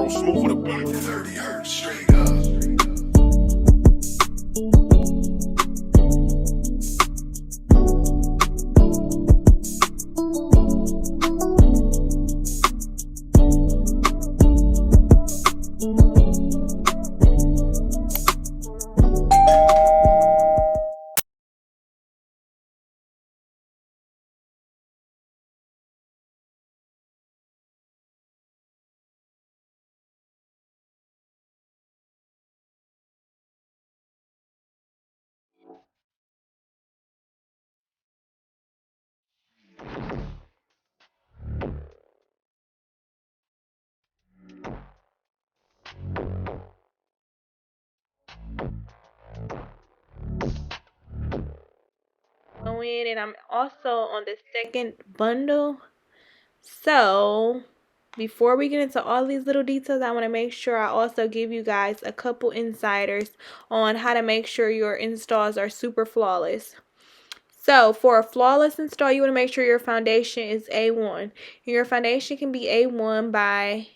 Roll smooth with a blunt. 30 hertz straight up. In, and I'm also on the second bundle. So before we get into all these little details, I want to make sure I also give you guys a couple insiders on how to make sure your installs are super flawless. So for a flawless install, you want to make sure your foundation is A1. Your foundation can be A1 by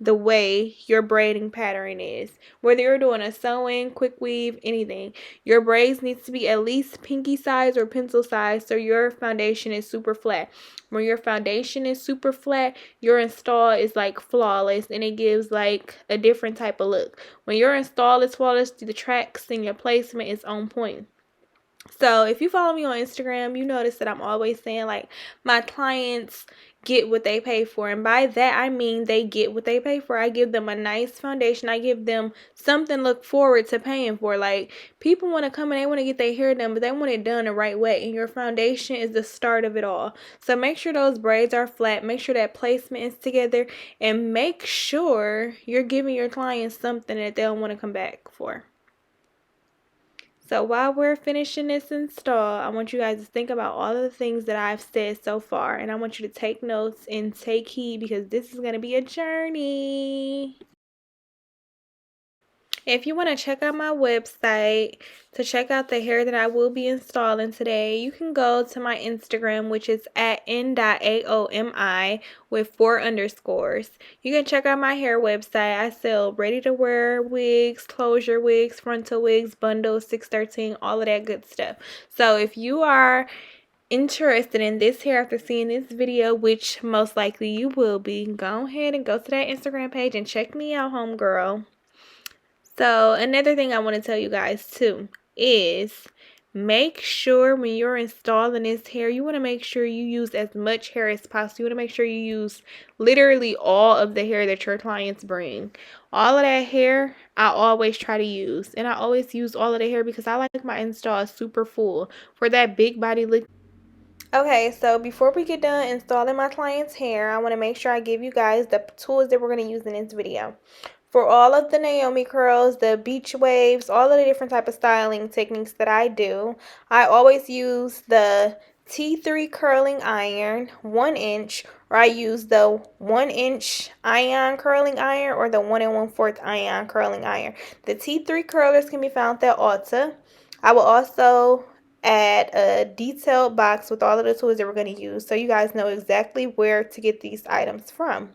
the way your braiding pattern is. Whether you're doing a sew-in, quick weave, anything, your braids needs to be at least pinky size or pencil size so your foundation is super flat. When your foundation is super flat, your install is like flawless and it gives like a different type of look. When your install is flawless, the tracks and your placement is on point. So if you follow me on Instagram, you notice that I'm always saying like my clients get what they pay for, and by that I mean they get what they pay for. I give them a nice foundation. I give them something to look forward to paying for. Like, people want to come and they want to get their hair done, but they want it done the right way, and your foundation is the start of it all. So make sure those braids are flat, make sure that placement is together, and make sure you're giving your clients something that they'll want to come back for. So while we're finishing this install, I want you guys to think about all of the things that I've said so far. And I want you to take notes and take heed because this is going to be a journey. If you want to check out my website to check out the hair that I will be installing today, you can go to my Instagram, which is at n.aomi with 4 underscores. You can check out my hair website. I sell ready-to-wear wigs, closure wigs, frontal wigs, bundles, 613, all of that good stuff. So if you are interested in this hair after seeing this video, which most likely you will be, go ahead and go to that Instagram page and check me out, homegirl. So another thing I want to tell you guys too is make sure when you're installing this hair, you want to make sure you use as much hair as possible. You want to make sure you use literally all of the hair that your clients bring. All of that hair, I always try to use. And I always use all of the hair because I like my installs super full for that big body look. Okay, so before we get done installing my client's hair, I want to make sure I give you guys the tools that we're going to use in this video. For all of the Naomi curls, the beach waves, all of the different type of styling techniques that I do, I always use the T3 curling iron, 1 inch, or I use the 1 inch iron curling iron or the 1 1/4 iron curling iron. The T3 curlers can be found at Ulta. I will also add a detailed box with all of the tools that we're going to use so you guys know exactly where to get these items from.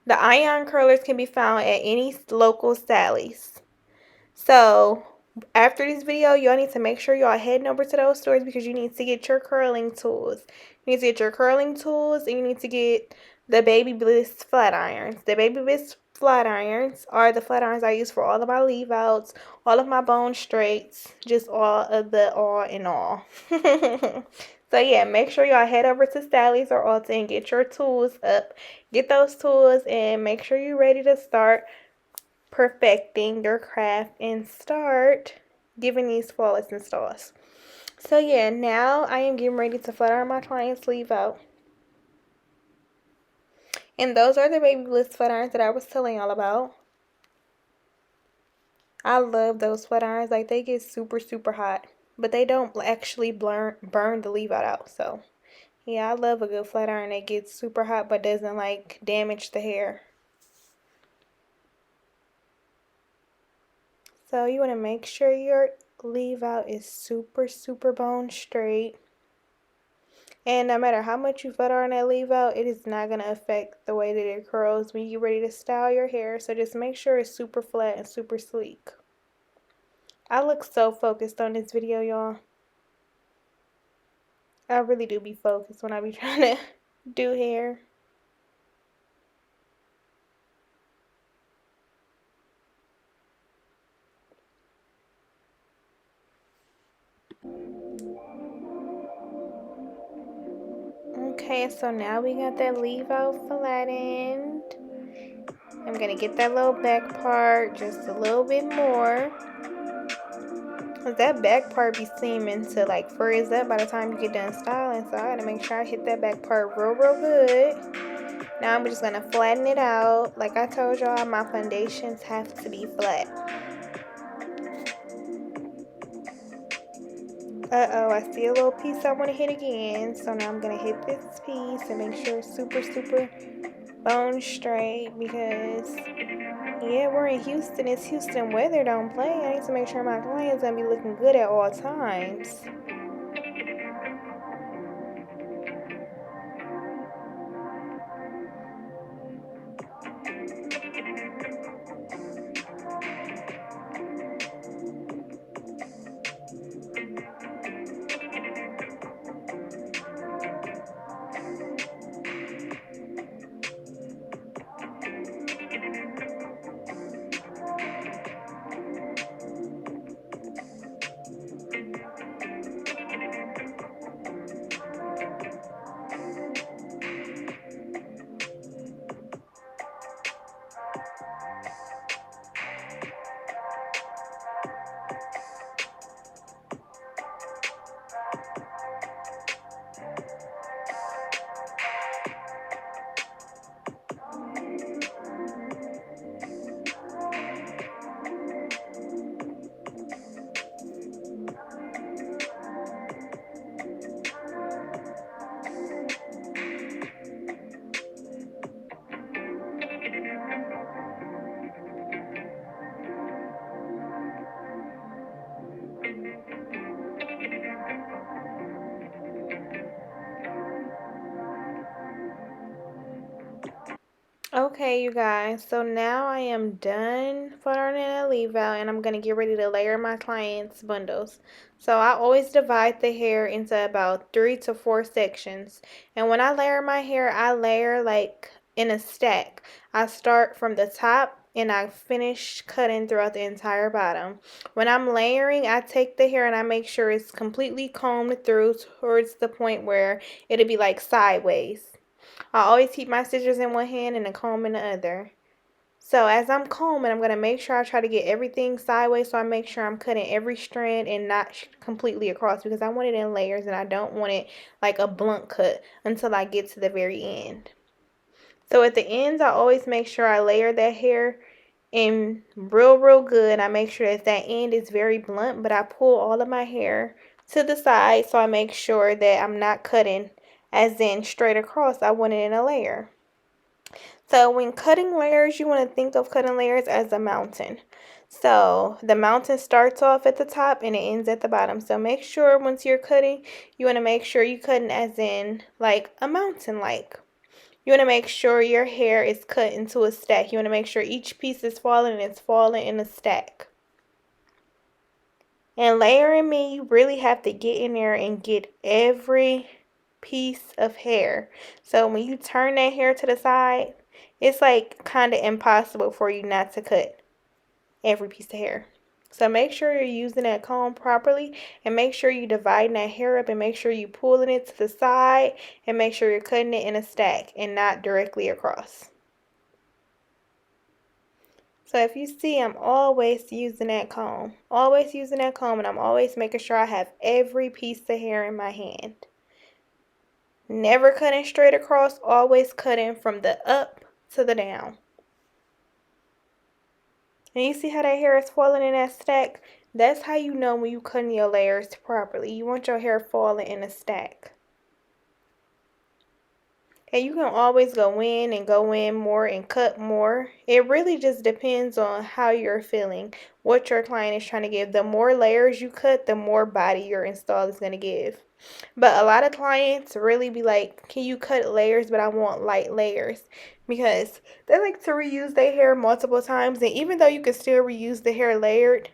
The iron curlers can be found at any local Sally's. So after this video, y'all need to make sure y'all heading over to those stores because you need to get your curling tools. You need to get your curling tools and you need to get the Baby Bliss flat irons. The Baby Bliss flat irons are the flat irons I use for all of my leave outs, all of my bone straights, just all of the all in all. So yeah, make sure y'all head over to Sally's or Ulta and get your tools up. Get those tools and make sure you're ready to start perfecting your craft and start giving these flawless installs. So yeah, now I am getting ready to flat iron my client's sleeve out. And those are the Baby Bliss flat irons that I was telling y'all about. I love those flat irons. Like, they get super, super hot. But they don't actually burn the leave out. So, yeah, I love a good flat iron that gets super hot but doesn't, like, damage the hair. So, you want to make sure your leave out is super, super bone straight. And no matter how much you butter on that leave out, it is not going to affect the way that it curls when you're ready to style your hair. So just make sure it's super flat and super sleek. I look so focused on this video, y'all. I really do be focused when I be trying to do hair. Okay, so now we got that leave out flattened. I'm gonna get that little back part just a little bit more. Cause that back part be seeming to like frizz up by the time you get done styling. So I gotta make sure I hit that back part real good. Now I'm just gonna flatten it out. Like I told y'all, my foundations have to be flat. Uh-oh, I see a little piece I want to hit again. So now I'm going to hit this piece and make sure it's super, super bone straight because, yeah, we're in Houston. It's Houston weather, don't play. I need to make sure my client's going to be looking good at all times. Okay, you guys, so now I am done putting in a leave out and I'm going to get ready to layer my clients' bundles. So I always divide the hair into about 3 to 4 sections. And when I layer my hair, I layer like in a stack. I start from the top and I finish cutting throughout the entire bottom. When I'm layering, I take the hair and I make sure it's completely combed through towards the point where it'll be like sideways. I always keep my scissors in one hand and a comb in the other. So as I'm combing, I'm going to make sure I try to get everything sideways, so I make sure I'm cutting every strand and not completely across because I want it in layers and I don't want it like a blunt cut until I get to the very end. So at the ends, I always make sure I layer that hair in real good. I make sure that end is very blunt, but I pull all of my hair to the side so I make sure that I'm not cutting as in straight across. I want it in a layer. So when cutting layers, you want to think of cutting layers as a mountain. So the mountain starts off at the top and it ends at the bottom. So make sure once you're cutting, you want to make sure you're cutting as in like a mountain like. You want to make sure your hair is cut into a stack. You want to make sure each piece is falling and it's falling in a stack. And layering means you really have to get in there and get every piece of hair. So when you turn that hair to the side, it's like kind of impossible for you not to cut every piece of hair. So make sure you're using that comb properly and make sure you're dividing that hair up and make sure you're pulling it to the side and make sure you're cutting it in a stack and not directly across. So if you see, I'm always using that comb. Always using that comb, and I'm always making sure I have every piece of hair in my hand. Never cutting straight across, always cutting from the up to the down. And you see how that hair is falling in that stack? That's how you know when you're cutting your layers properly. You want your hair falling in a stack. And you can always go in more and cut more. It really just depends on how you're feeling, what your client is trying to give. The more layers you cut, the more body your install is going to give. But a lot of clients really be like, can you cut layers, but I want light layers. Because they like to reuse their hair multiple times. And even though you can still reuse the hair layered,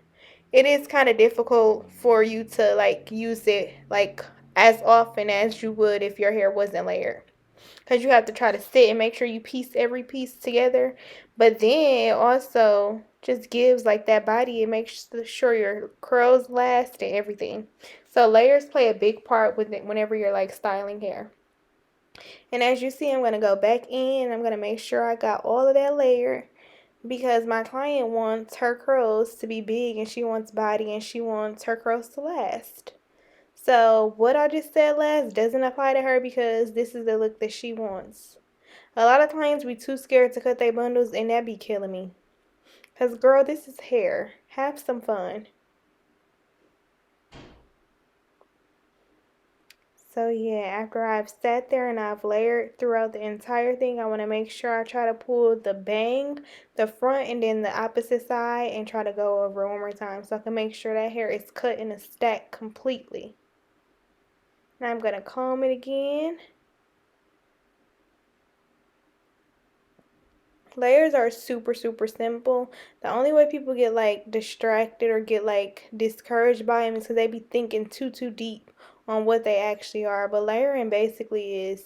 it is kind of difficult for you to like use it like as often as you would if your hair wasn't layered, because you have to try to sit and make sure you piece every piece together. But then it also just gives like that body. It makes sure your curls last and everything. So layers play a big part with it whenever you're like styling hair. And as you see, I'm going to go back in. I'm going to make sure I got all of that layer, because my client wants her curls to be big and she wants body and she wants her curls to last. So what I just said last doesn't apply to her because this is the look that she wants. A lot of clients be too scared to cut their bundles, and that be killing me. Because, girl, this is hair. Have some fun. So, yeah, after I've sat there and I've layered throughout the entire thing, I want to make sure I try to pull the bang, the front, and then the opposite side, and try to go over one more time so I can make sure that hair is cut in a stack completely. Now I'm going to comb it again. Layers are super, super simple. The only way people get like distracted or get like discouraged by them is because they be thinking too deep on what they actually are. But layering basically is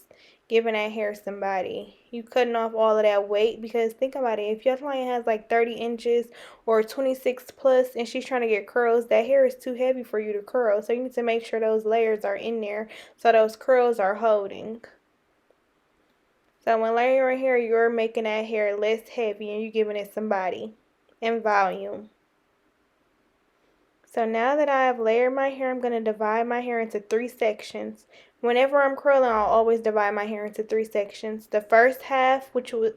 giving that hair somebody. You cutting off all of that weight, because think about it. If your client has like 30 inches or 26 plus and she's trying to get curls, that hair is too heavy for you to curl. So you need to make sure those layers are in there so those curls are holding. So when layering your hair, you're making that hair less heavy and you're giving it some body and volume. So now that I have layered my hair, I'm going to divide my hair into 3 sections. Whenever I'm curling, I'll always divide my hair into 3 sections. The first half, which will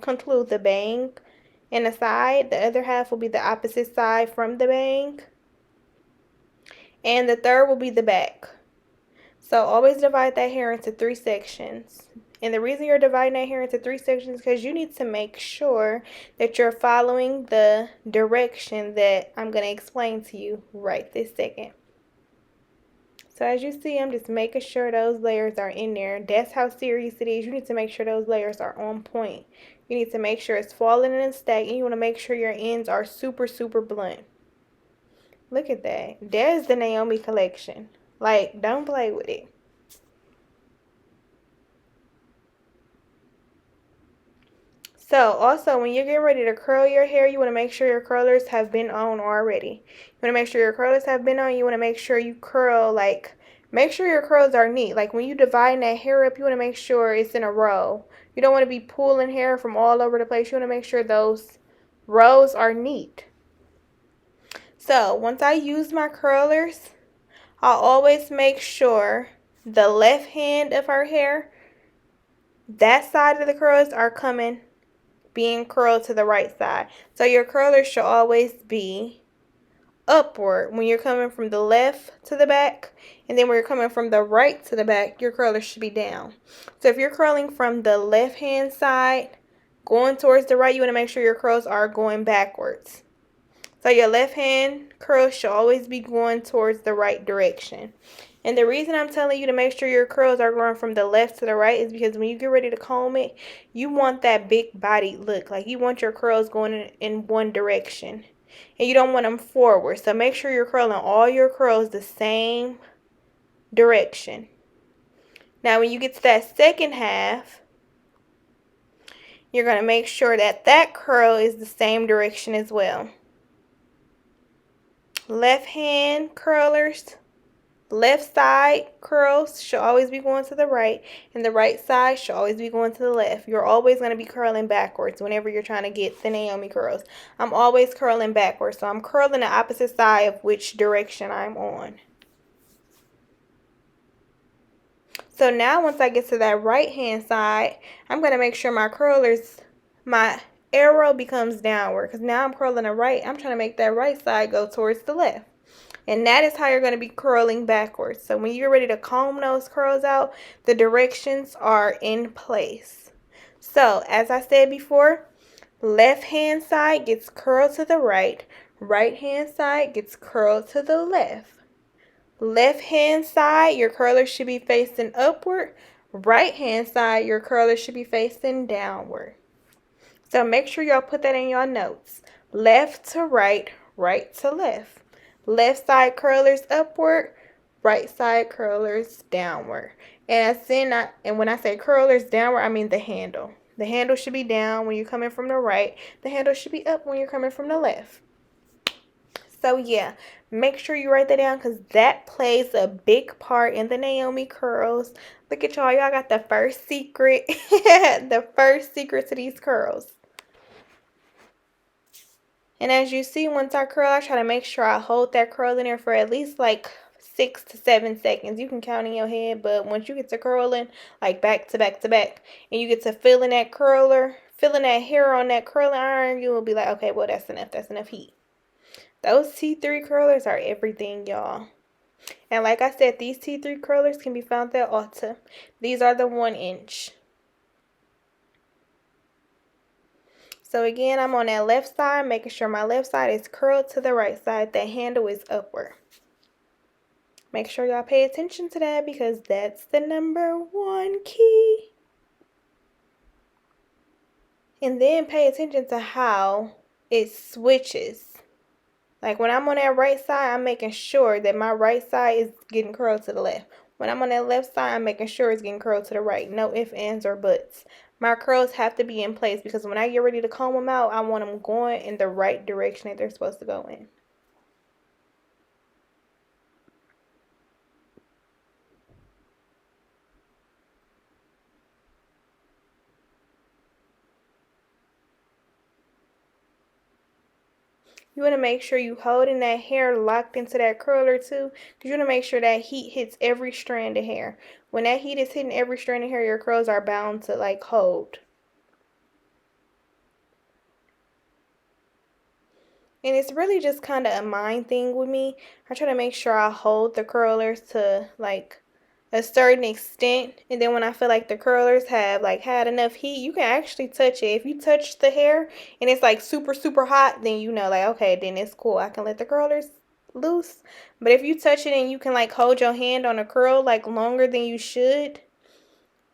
conclude the bang and the side. The other half will be the opposite side from the bang. And the third will be the back. So always divide that hair into 3 sections. And the reason you're dividing that hair into 3 sections is because you need to make sure that you're following the direction that I'm going to explain to you right this second. So as you see, I'm just making sure those layers are in there. That's how serious it is. You need to make sure those layers are on point. You need to make sure it's falling in a stack, and you want to make sure your ends are super, super blunt. Look at that. There's the Naomi collection. Like, don't play with it. So also, when you're getting ready to curl your hair, you want to make sure your curlers have been on already. You want to make sure your curlers have been on. You want to make sure you curl, like, make sure your curls are neat. Like, when you divide that hair up, you want to make sure it's in a row. You don't want to be pulling hair from all over the place. You want to make sure those rows are neat. So, once I use my curlers, I'll always make sure the left hand of her hair, that side of the curls are being curled to the right side. So your curlers should always be upward when you're coming from the left to the back, and then when you're coming from the right to the back, your curlers should be down. So if you're curling from the left hand side going towards the right, you want to make sure your curls are going backwards. So your left hand curls should always be going towards the right direction. And the reason I'm telling you to make sure your curls are going from the left to the right is because when you get ready to comb it, you want that big body look. Like, you want your curls going in one direction. And you don't want them forward. So make sure you're curling all your curls the same direction. Now when you get to that second half, you're going to make sure that that curl is the same direction as well. Left hand curlers, left side curls should always be going to the right, and the right side should always be going to the left. You're always going to be curling backwards whenever you're trying to get the Naomi curls. I'm always curling backwards, so I'm curling the opposite side of which direction I'm on. So now once I get to that right hand side, I'm going to make sure my curlers, my arrow becomes downward, because now I'm curling the right. I'm trying to make that right side go towards the left. And that is how you're going to be curling backwards. So when you're ready to comb those curls out, the directions are in place. So as I said before, left hand side gets curled to the right. Right hand side gets curled to the left. Left hand side, your curler should be facing upward. Right hand side, your curler should be facing downward. So make sure y'all put that in your notes. Left to right, right to left. Left side curlers upward, right side curlers downward. And when I say curlers downward, I mean the handle. The handle should be down when you're coming from the right. The handle should be up when you're coming from the left. So yeah, make sure you write that down because that plays a big part in the Naomi curls. Look at y'all. Y'all got the first secret. The first secret to these curls. And as you see, once I curl, I try to make sure I hold that curl in there for at least like 6 to 7 seconds. You can count in your head, but once you get to curling, like back to back to back, and you get to feeling that curler, feeling that hair on that curling iron, you will be like, okay, well, that's enough. That's enough heat. Those T3 curlers are everything, y'all. And like I said, these T3 curlers can be found at Ulta. These are the 1 inch. So again, I'm on that left side, making sure my left side is curled to the right side. The handle is upward. Make sure y'all pay attention to that because that's the #1 key. And then pay attention to how it switches. Like when I'm on that right side, I'm making sure that my right side is getting curled to the left. When I'm on that left side, I'm making sure it's getting curled to the right. No ifs, ands, or buts. My curls have to be in place because when I get ready to comb them out, I want them going in the right direction that they're supposed to go in. You want to make sure you holding that hair locked into that curler too, because you want to make sure that heat hits every strand of hair. When that heat is hitting every strand of hair, your curls are bound to like hold. And it's really just kind of a mind thing with me. I try to make sure I hold the curlers to like a certain extent, and then when I feel like the curlers have like had enough heat, you can actually touch it. If you touch the hair and it's like super super hot, then you know like okay, then it's cool. I can let the curlers loose. But if you touch it and you can like hold your hand on a curl like longer than you should,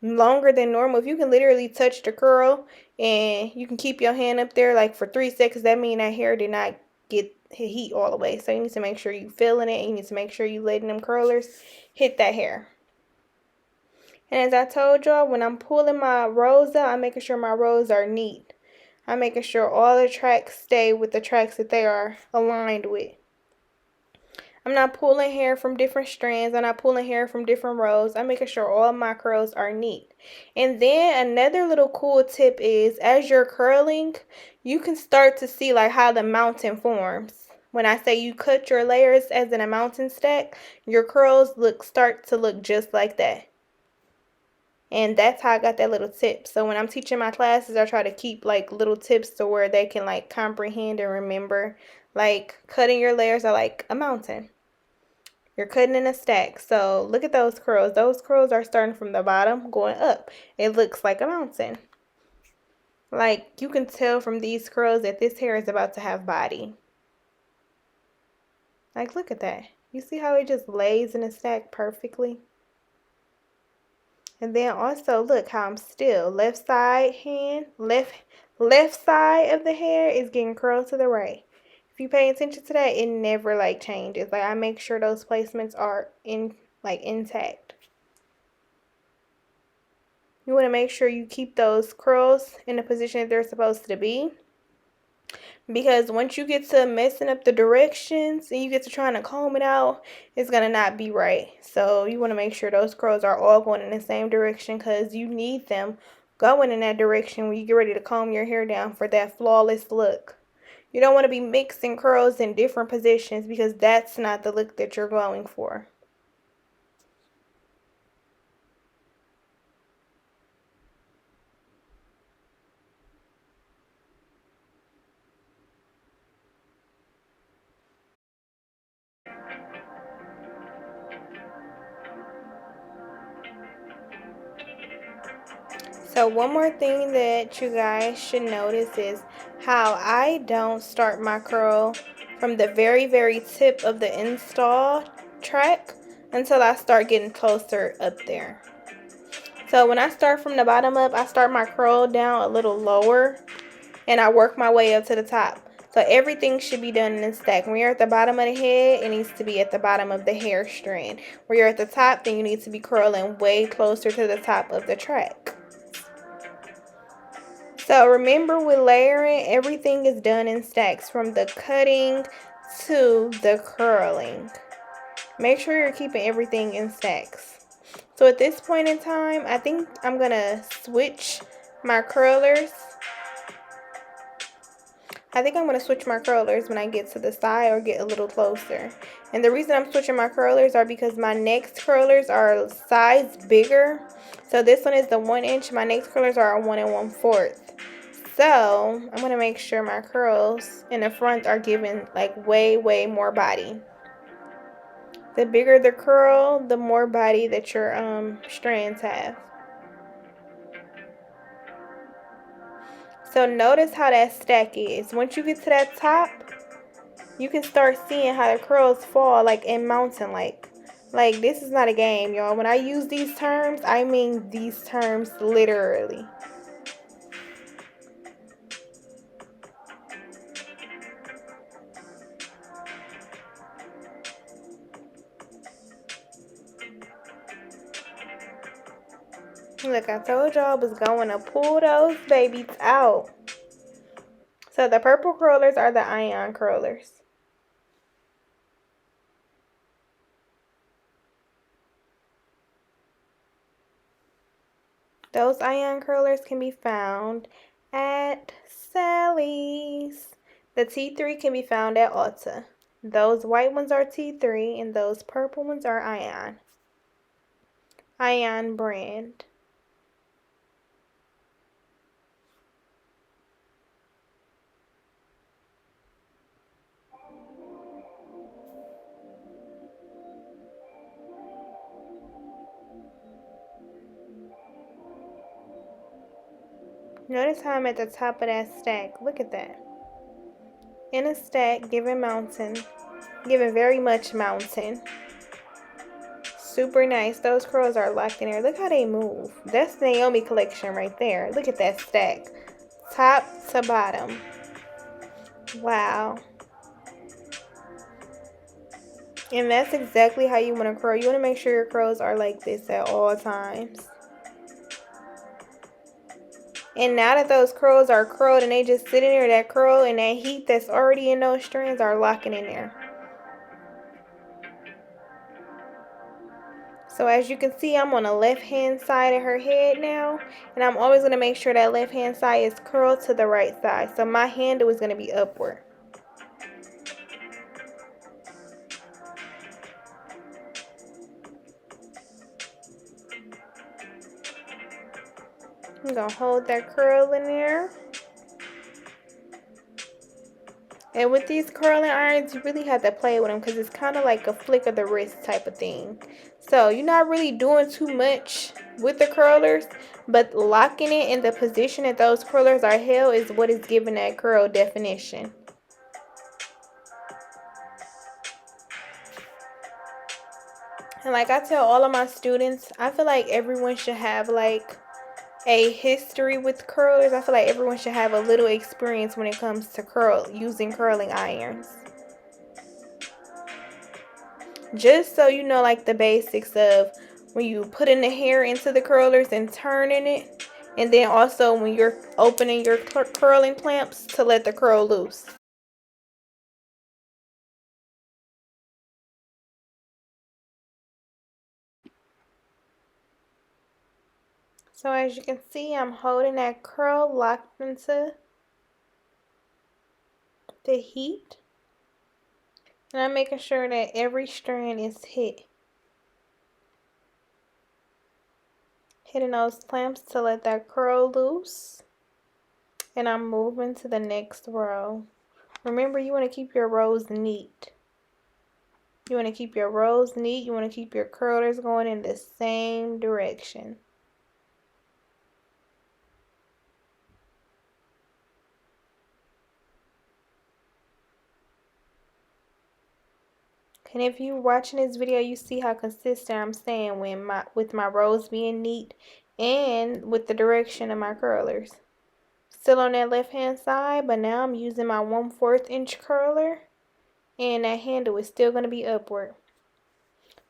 longer than normal, if you can literally touch the curl and you can keep your hand up there like for 3 seconds, that means that hair did not get heat all the way. So you need to make sure you feeling it, and you need to make sure you letting them curlers hit that hair. And as I told y'all, when I'm pulling my rows out, I'm making sure my rows are neat. I'm making sure all the tracks stay with the tracks that they are aligned with. I'm not pulling hair from different strands. I'm not pulling hair from different rows. I'm making sure all my curls are neat. And then another little cool tip is as you're curling, you can start to see like how the mountain forms. When I say you cut your layers as in a mountain stack, your curls start to look just like that. And that's how I got that little tip. So when I'm teaching my classes, I try to keep like little tips to where they can like comprehend and remember. Like cutting your layers are like a mountain. You're cutting in a stack. So look at those curls. Those curls are starting from the bottom going up. It looks like a mountain. Like you can tell from these curls that this hair is about to have body. Like look at that. You see how it just lays in a stack perfectly? And then also look how I'm still left side of the hair is getting curled to the right. If you pay attention to that, it never like changes. Like I make sure those placements are intact. You want to make sure you keep those curls in the position that they're supposed to be. Because once you get to messing up the directions and you get to trying to comb it out, it's going to not be right. So you want to make sure those curls are all going in the same direction because you need them going in that direction when you get ready to comb your hair down for that flawless look. You don't want to be mixing curls in different positions because that's not the look that you're going for. So one more thing that you guys should notice is how I don't start my curl from the very tip of the install track until I start getting closer up there. So when I start from the bottom up, I start my curl down a little lower and I work my way up to the top. So everything should be done in a stack. When you're at the bottom of the head, it needs to be at the bottom of the hair strand. When you're at the top, then you need to be curling way closer to the top of the track. So remember, with layering, everything is done in stacks from the cutting to the curling. Make sure you're keeping everything in stacks. So at this point in time, I think I'm gonna switch my curlers. When I get to the side or get a little closer. And the reason I'm switching my curlers are because my next curlers are a size bigger. So this one is the 1 inch. My next curlers are a 1 1/4. So I'm gonna make sure my curls in the front are giving like way more body. The bigger the curl, the more body that your strands have. So notice how that stack is. Once you get to that top, you can start seeing how the curls fall like in mountain like. Like, this is not a game, y'all. When I use these terms, I mean these terms literally. Look, I told y'all I was going to pull those babies out. So the purple curlers are the ion curlers. Those ion curlers can be found at Sally's. The T3 can be found at Ulta. Those white ones are T3 and those purple ones are ion. Ion brand. Notice how I'm at the top of that stack. Look at that. In a stack, giving mountain. Giving very much mountain. Super nice. Those curls are locked in there. Look how they move. That's Naomi collection right there. Look at that stack. Top to bottom. Wow. And that's exactly how you want to curl. You want to make sure your curls are like this at all times. And now that those curls are curled and they just sit in there, that curl and that heat that's already in those strands are locking in there. So as you can see, I'm on the left hand side of her head now. And I'm always going to make sure that left hand side is curled to the right side. So my handle is going to be upward. I'm going to hold that curl in there. And with these curling irons, you really have to play with them because it's kind of like a flick of the wrist type of thing. So you're not really doing too much with the curlers, but locking it in the position that those curlers are held is what is giving that curl definition. And like I tell all of my students, I feel like everyone should have like a history with curlers. I feel like everyone should have a little experience when it comes to using curling irons. Just so you know, like the basics of when you putting the hair into the curlers and turning it, and then also when you're opening your curling clamps to let the curl loose. So as you can see, I'm holding that curl locked into the heat. And I'm making sure that every strand is hitting those clamps to let that curl loose. And I'm moving to the next row. Remember, you want to keep your rows neat. You want to keep your rows neat. You want to keep your curlers going in the same direction. And if you're watching this video, you see how consistent I'm staying with my rows being neat and with the direction of my curlers. Still on that left hand side, but now I'm using my 1/4 inch curler, and that handle is still going to be upward.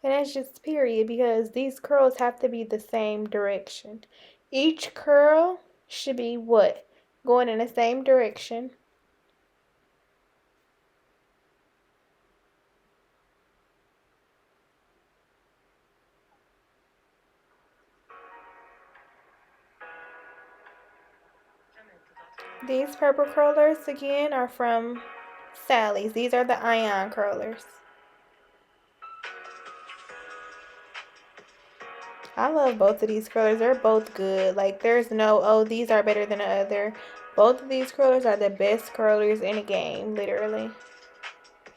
And that's just period, because these curls have to be the same direction. Each curl should be what? Going in the same direction. These purple curlers again are from Sally's. These are the ion curlers. I love both of these curlers. They're both good. Like, there's no, oh, these are better than the other. Both of these curlers are the best curlers in the game, literally.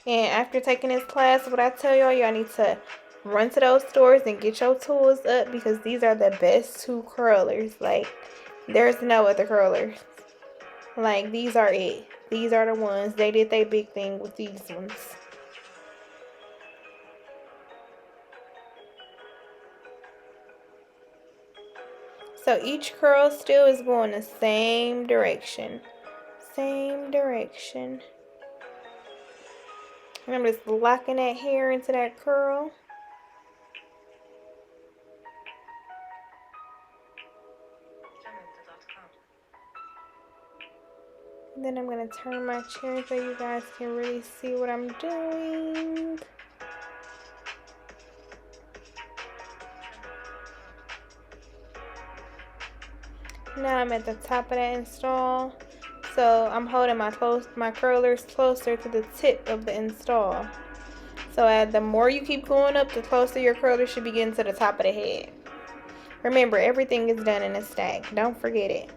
And after taking this class, what I tell y'all need to run to those stores and get your tools up, because these are the best two curlers. Like, there's no other curlers. Like, these are it. These are the ones. They did their big thing with these ones. So each curl still is going the same direction. Same direction. And I'm just locking that hair into that curl. And then I'm going to turn my chair so you guys can really see what I'm doing. Now I'm at the top of that install. So I'm holding my curlers closer to the tip of the install. So the more you keep going up, the closer your curlers should be getting to the top of the head. Remember, everything is done in a stack. Don't forget it.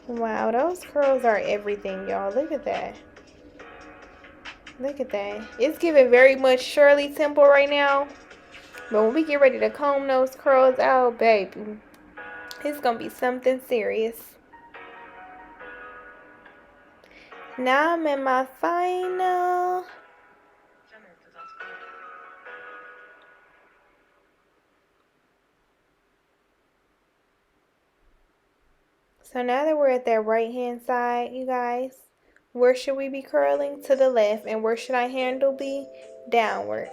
Wow, those curls are everything, y'all. Look at that. Look at that. It's giving very much Shirley Temple right now. But when we get ready to comb those curls out, baby, it's going to be something serious. Now I'm in my final. So now that we're at that right hand side, you guys, where should we be curling? To the left. And where should our handle be? Downward.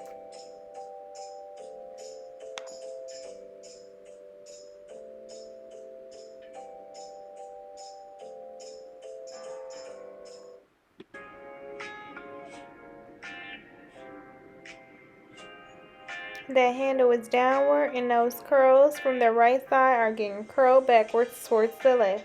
That handle is downward, and those curls from the right side are getting curled backwards towards the left.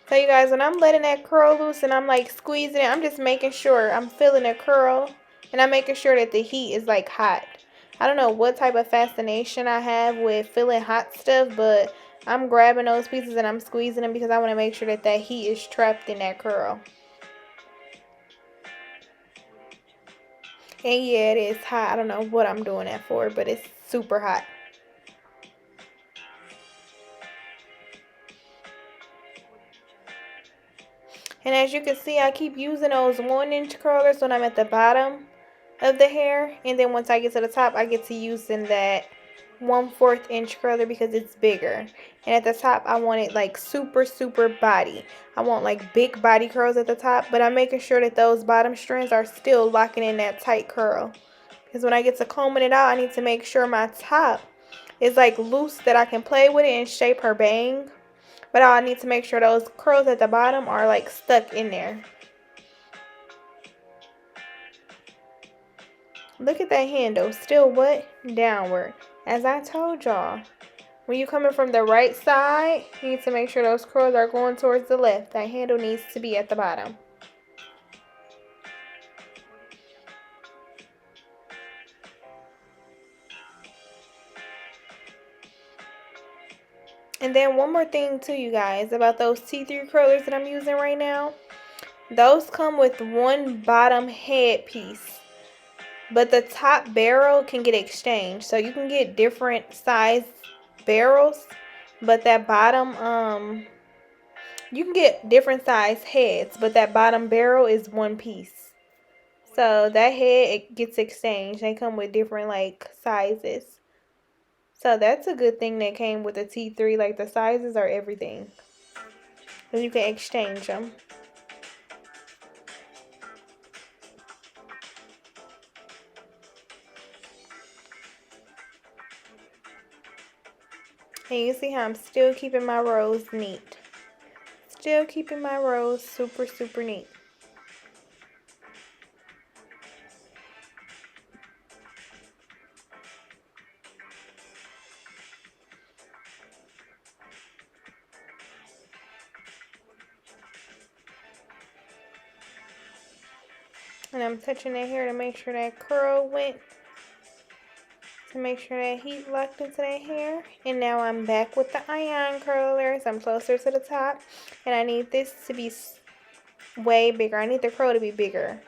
So you guys, when I'm letting that curl loose and I'm like squeezing it, I'm just making sure I'm feeling a curl, and I'm making sure that the heat is like hot. I don't know what type of fascination I have with feeling hot stuff, but I'm grabbing those pieces and I'm squeezing them because I want to make sure that that heat is trapped in that curl. And yeah, it is hot. I don't know what I'm doing that for, but it's super hot. And as you can see, I keep using those 1-inch curlers when I'm at the bottom of the hair. And then once I get to the top, I get to using that 1/4 inch curler because it's bigger. And at the top, I want it like super, super body. I want like big body curls at the top. But I'm making sure that those bottom strands are still locking in that tight curl. Because when I get to combing it out, I need to make sure my top is like loose, that I can play with it and shape her bang. But I need to make sure those curls at the bottom are like stuck in there. Look at that handle. Still what? Downward. As I told y'all, when you're coming from the right side, you need to make sure those curls are going towards the left. That handle needs to be at the bottom. And then one more thing too, you guys, about those T3 curlers that I'm using right now. Those come with one bottom head piece. but the top barrel can get exchanged. So you can get different size barrels, but that bottom, you can get different size heads, but that bottom barrel is one piece. So that head, it gets exchanged. They come with different like sizes. So that's a good thing that came with the T3. Like the sizes are everything. And you can exchange them. And you see how I'm still keeping my rows neat. Still keeping my rows super, super neat. And I'm touching that hair to make sure that curl went. To make sure that heat locked into that hair. And now I'm back with the ion curlers. I'm closer to the top. And I need this to be way bigger. I need the curl to be bigger.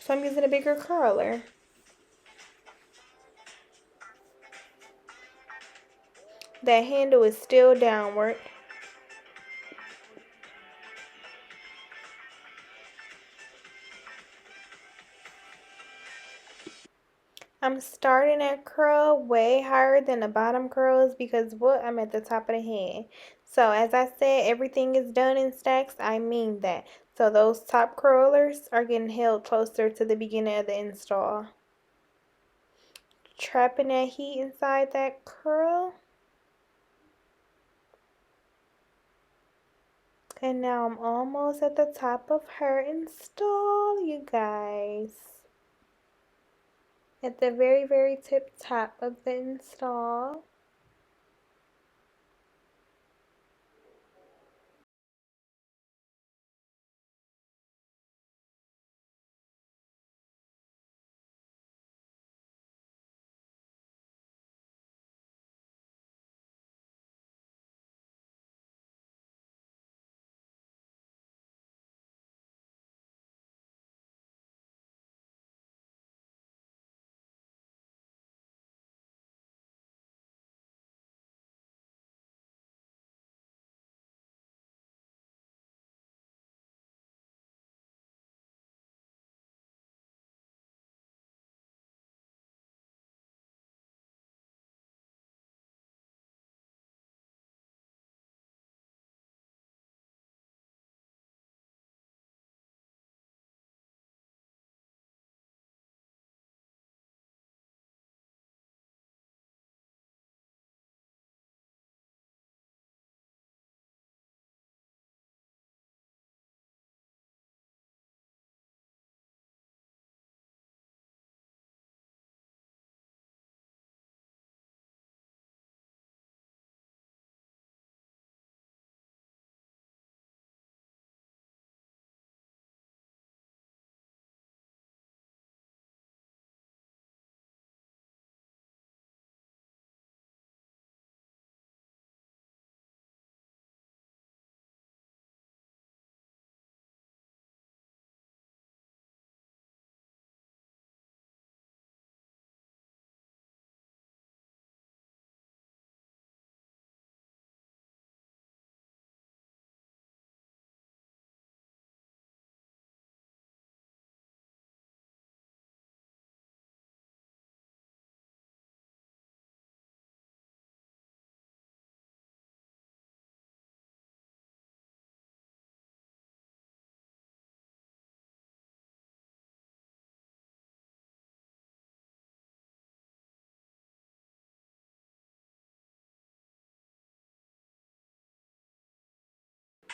So I'm using a bigger curler. That handle is still downward. I'm starting that curl way higher than the bottom curls because what? I'm at the top of the head. So as I said, everything is done in stacks. I mean that. So those top curlers are getting held closer to the beginning of the install. Trapping that heat inside that curl. And now I'm almost at the top of her install, you guys. At the very, very tip top of the install.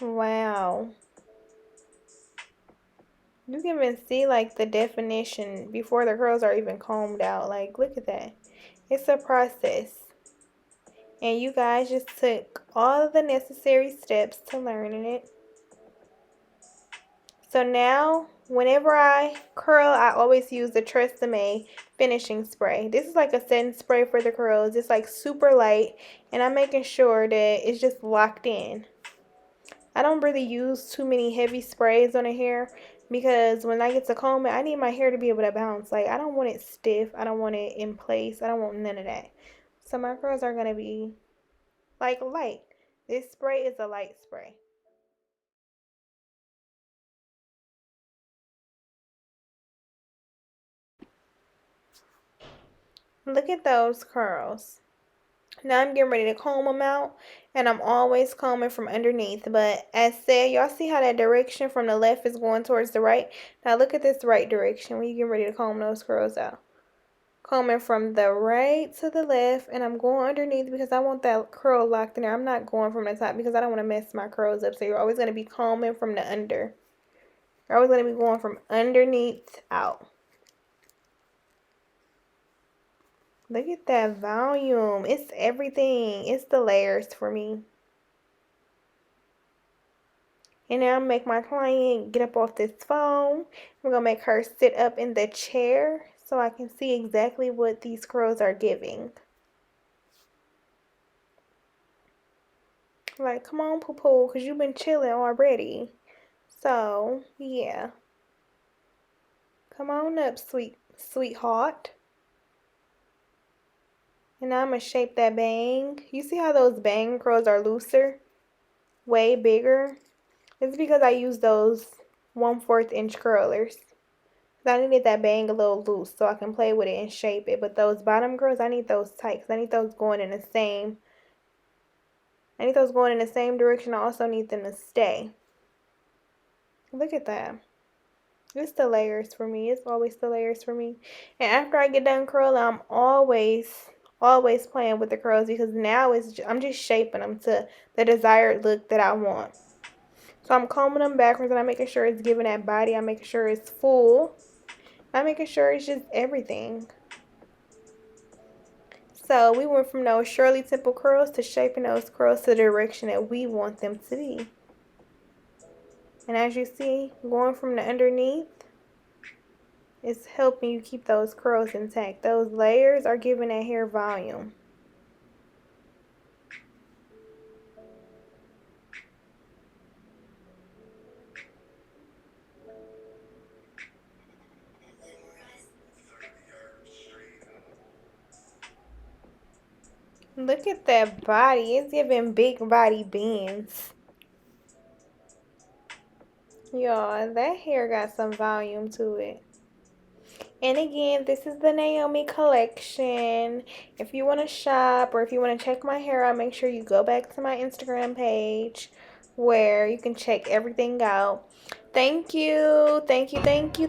Wow. You can even see like the definition before the curls are even combed out. Like, look at that. It's a process. And you guys just took all of the necessary steps to learning it. So now, whenever I curl, I always use the Tresemme finishing spray. This is like a setting spray for the curls. It's like super light. And I'm making sure that it's just locked in. I don't really use too many heavy sprays on the hair because when I get to comb it, I need my hair to be able to bounce. Like, I don't want it stiff. I don't want it in place. I don't want none of that. So my curls are going to be like light. This spray is a light spray. Look at those curls. Now I'm getting ready to comb them out, and I'm always combing from underneath. But as said, y'all see how that direction from the left is going towards the right? Now look at this right direction when you get ready to comb those curls out. Combing from the right to the left, and I'm going underneath because I want that curl locked in there. I'm not going from the top because I don't want to mess my curls up. So you're always going to be combing from the under. You're always going to be going from underneath out. Look at that volume. It's everything. It's the layers for me. And now I'm make my client get up off this phone. I'm going to make her sit up in the chair so I can see exactly what these curls are giving. Like, come on, poo-poo, because you've been chilling already. So, yeah. Come on up, sweetheart. And now I'm going to shape that bang. You see how those bang curls are looser? Way bigger? It's because I use those 1/4 inch curlers. I needed that bang a little loose so I can play with it and shape it. But those bottom curls, I need those tight because I need those going in the same. I need those going in the same direction. I also need them to stay. Look at that. It's the layers for me. It's always the layers for me. And after I get done curling, I'm always playing with the curls because now I'm just shaping them to the desired look that I want. So I'm combing them backwards and I'm making sure it's giving that body. I'm making sure it's full. I'm making sure it's just everything. So we went from those Shirley Temple curls to shaping those curls to the direction that we want them to be. And as you see, going from the underneath, it's helping you keep those curls intact. Those layers are giving that hair volume. Look at that body. It's giving big body bends. Y'all, that hair got some volume to it. And again, this is the Naomi collection. If you want to shop or if you want to check my hair out, make sure you go back to my Instagram page where you can check everything out. Thank you. Thank you. Thank you.